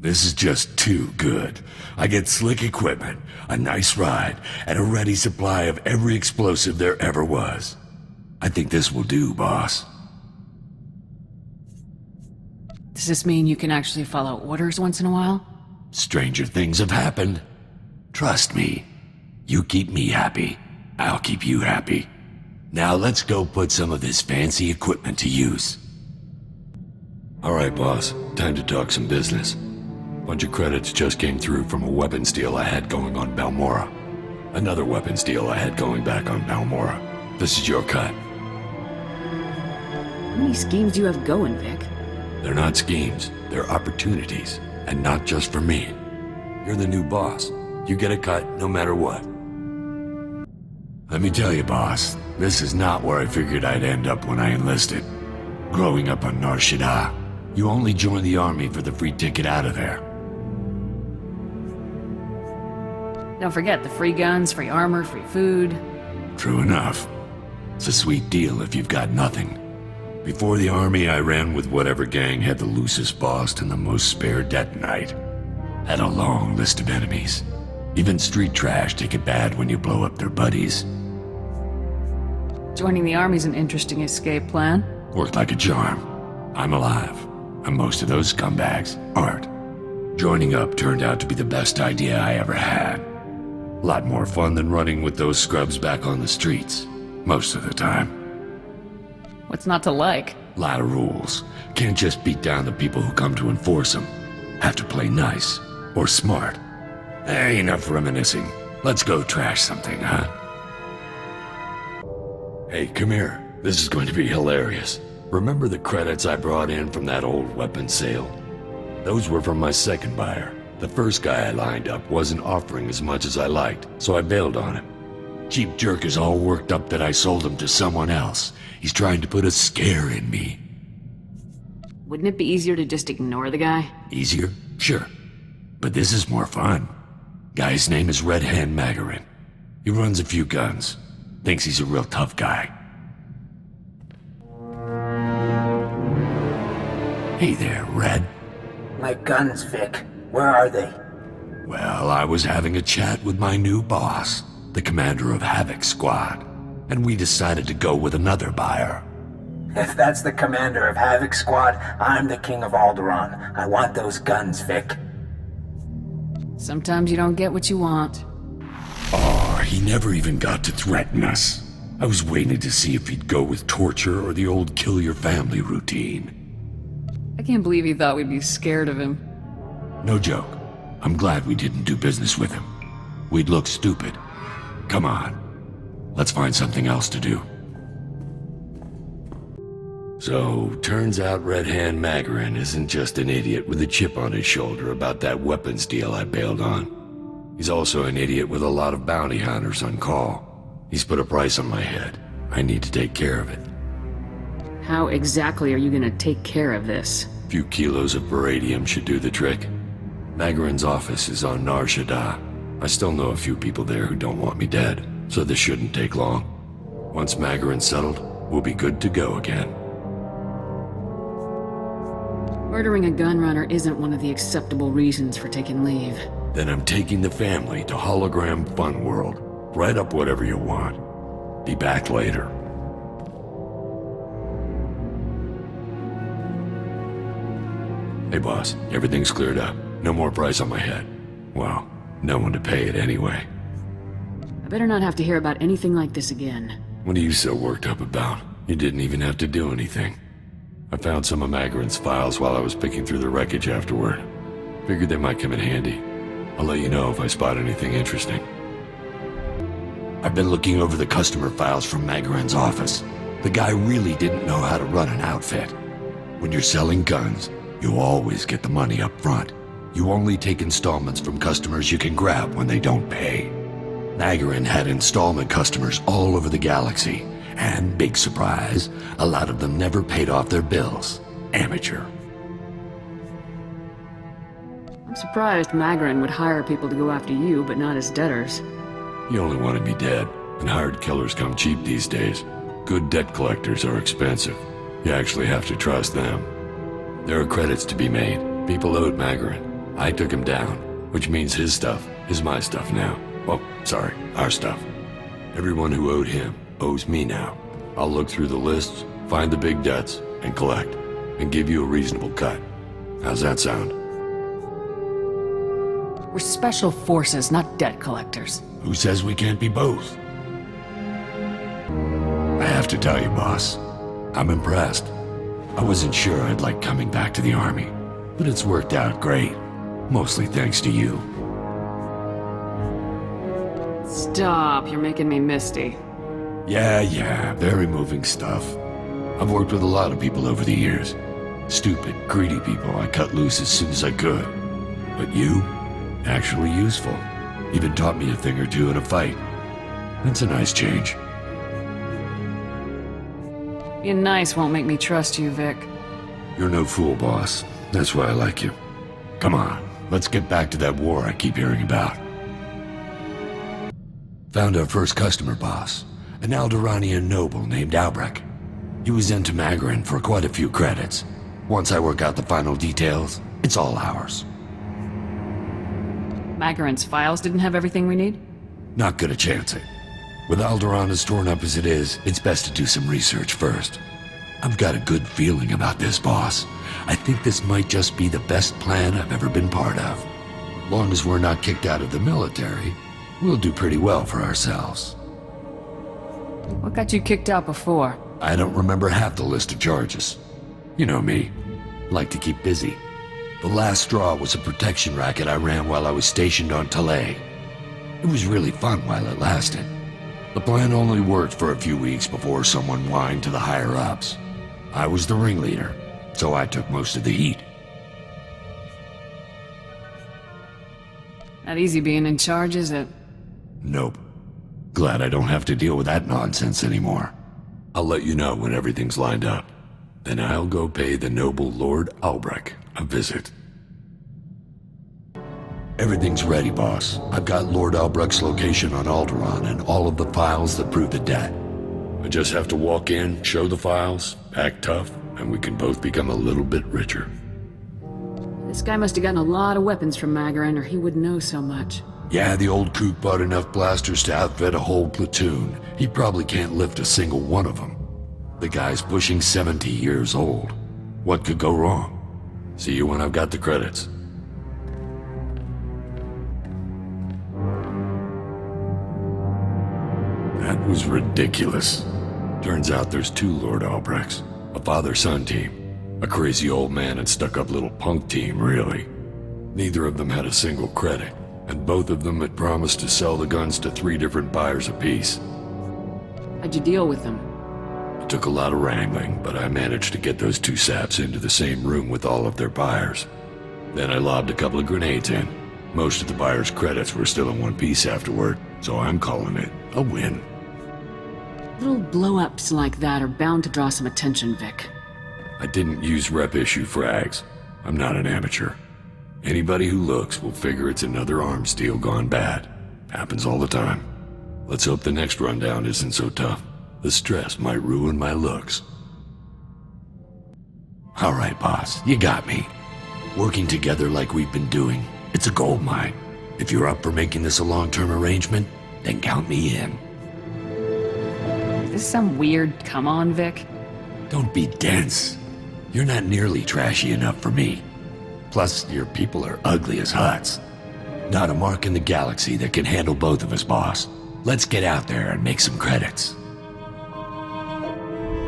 This is just too good. I get slick equipment, a nice ride, and a ready supply of every explosive there ever was. I think this will do, boss. Does this mean you can actually follow orders once in a while? Stranger things have happened. Trust me. You keep me happy, I'll keep you happy. Now let's go put some of this fancy equipment to use. Alright, boss. Time to talk some business. Bunch of credits just came through from a weapons deal I had going on Balmora. Another weapons deal I had going back on Balmora. This is your cut. How many schemes do you have going, Vikk? They're not schemes, they're opportunities. And not just for me. You're the new boss. You get a cut no matter what. Let me tell you, boss, this is not where I figured I'd end up when I enlisted. Growing up on Nar Shaddaa, you only join the army for the free ticket out of there. Don't forget the free guns, free armor, free food. True enough. It's a sweet deal if you've got nothing. Before the army, I ran with whatever gang had the loosest boss and the most spare detonite. Had a long list of enemies. Even street trash take it bad when you blow up their buddies. Joining the army's an interesting escape plan. Worked like a charm. I'm alive, and most of those scumbags aren't. Joining up turned out to be the best idea I ever had. A lot more fun than running with those scrubs back on the streets, most of the time. What's not to like? Lot of rules. Can't just beat down the people who come to enforce them. Have to play nice, or smart. Enough reminiscing. Let's go trash something, huh? Hey, come here. This is going to be hilarious. Remember the credits I brought in from that old weapons sale? Those were from my second buyer. The first guy I lined up wasn't offering as much as I liked, so I bailed on him. Cheap jerk is all worked up that I sold him to someone else. He's trying to put a scare in me. Wouldn't it be easier to just ignore the guy? Easier? Sure. But this is more fun. Guy's name is Red Hand Magarin. He runs a few guns. Thinks he's a real tough guy. Hey there, Red. My guns, Vikk. Where are they? Well, I was having a chat with my new boss, the commander of Havoc Squad, and we decided to go with another buyer. If that's the commander of Havoc Squad, I'm the king of Alderaan. I want those guns, Vikk. Sometimes you don't get what you want. Oh, he never even got to threaten us. I was waiting to see if he'd go with torture or the old kill your family routine. I can't believe he thought we'd be scared of him. No joke. I'm glad we didn't do business with him. We'd look stupid. Come on. Let's find something else to do. So, turns out Red Hand Magarin isn't just an idiot with a chip on his shoulder about that weapons deal I bailed on. He's also an idiot with a lot of bounty hunters on call. He's put a price on my head. I need to take care of it. How exactly are you gonna take care of this? A few kilos of beradium should do the trick. Magarin's office is on Nar Shaddaa. I still know a few people there who don't want me dead, so this shouldn't take long. Once Magarin's settled, we'll be good to go again. Murdering a gun runner isn't one of the acceptable reasons for taking leave. Then I'm taking the family to Hologram Fun World. Write up whatever you want. Be back later. Hey boss, everything's cleared up. No more price on my head. Well, no one to pay it anyway. I better not have to hear about anything like this again. What are you so worked up about? You didn't even have to do anything. I found some of Magarin's files while I was picking through the wreckage afterward. Figured they might come in handy. I'll let you know if I spot anything interesting. I've been looking over the customer files from Magarin's office. The guy really didn't know how to run an outfit. When you're selling guns, you always get the money up front. You only take installments from customers you can grab when they don't pay. Magarin had installment customers all over the galaxy, and big surprise, a lot of them never paid off their bills. Amateur. I'm surprised Magarin would hire people to go after you, but not his debtors. You only want to be dead, and hired killers come cheap these days. Good debt collectors are expensive. You actually have to trust them. There are credits to be made. People owed Magarin. I took him down, which means his stuff is my stuff now. Well, sorry, our stuff. Everyone who owed him owes me now. I'll look through the lists, find the big debts, and collect, and give you a reasonable cut. How's that sound? We're special forces, not debt collectors. Who says we can't be both? I have to tell you, boss, I'm impressed. I wasn't sure I'd like coming back to the army, but it's worked out great. Mostly thanks to you. Stop, you're making me misty. Yeah, very moving stuff. I've worked with a lot of people over the years. Stupid, greedy people I cut loose as soon as I could. But you? Actually useful. Even taught me a thing or two in a fight. That's a nice change. Being nice won't make me trust you, Vikk. You're no fool, boss. That's why I like you. Come on, let's get back to that war I keep hearing about. Found our first customer, boss. An Aldoranian noble named Albrecht. He was into Magarin for quite a few credits. Once I work out the final details, it's all ours. Magarin's files didn't have everything we need? Not gonna chance it. With Alderaan as torn up as it is, it's best to do some research first. I've got a good feeling about this, boss. I think this might just be the best plan I've ever been part of. Long as we're not kicked out of the military, we'll do pretty well for ourselves. What got you kicked out before? I don't remember half the list of charges. You know me. Like to keep busy. The last straw was a protection racket I ran while I was stationed on Talay. It was really fun while it lasted. The plan only worked for a few weeks before someone whined to the higher-ups. I was the ringleader, so I took most of the heat. Not easy being in charge, is it? Nope. Glad I don't have to deal with that nonsense anymore. I'll let you know when everything's lined up. Then I'll go pay the noble Lord Albrecht a visit. Everything's ready, boss. I've got Lord Albrecht's location on Alderaan and all of the files that prove the debt. I just have to walk in, show the files, act tough, and we can both become a little bit richer. This guy must have gotten a lot of weapons from Magarin, or he wouldn't know so much. Yeah, the old kook bought enough blasters to outfit a whole platoon. He probably can't lift a single one of them. The guy's pushing 70 years old. What could go wrong? See you when I've got the credits. That was ridiculous. Turns out there's two Lord Albrechts. A father-son team. A crazy old man and stuck-up little punk team, really. Neither of them had a single credit, and both of them had promised to sell the guns to 3 different buyers apiece. How'd you deal with them? It took a lot of wrangling, but I managed to get those 2 saps into the same room with all of their buyers. Then I lobbed a couple of grenades in. Most of the buyers' credits were still in one piece afterward, so I'm calling it a win. Little blow-ups like that are bound to draw some attention, Vikk. I didn't use rep-issue frags. I'm not an amateur. Anybody who looks will figure it's another arms deal gone bad. Happens all the time. Let's hope the next rundown isn't so tough. The stress might ruin my looks. All right, boss, you got me. Working together like we've been doing, it's a gold mine. If you're up for making this a long-term arrangement, then count me in. Is this some weird come-on, Vikk? Don't be dense. You're not nearly trashy enough for me. Plus, your people are ugly as huts. Not a mark in the galaxy that can handle both of us, boss. Let's get out there and make some credits.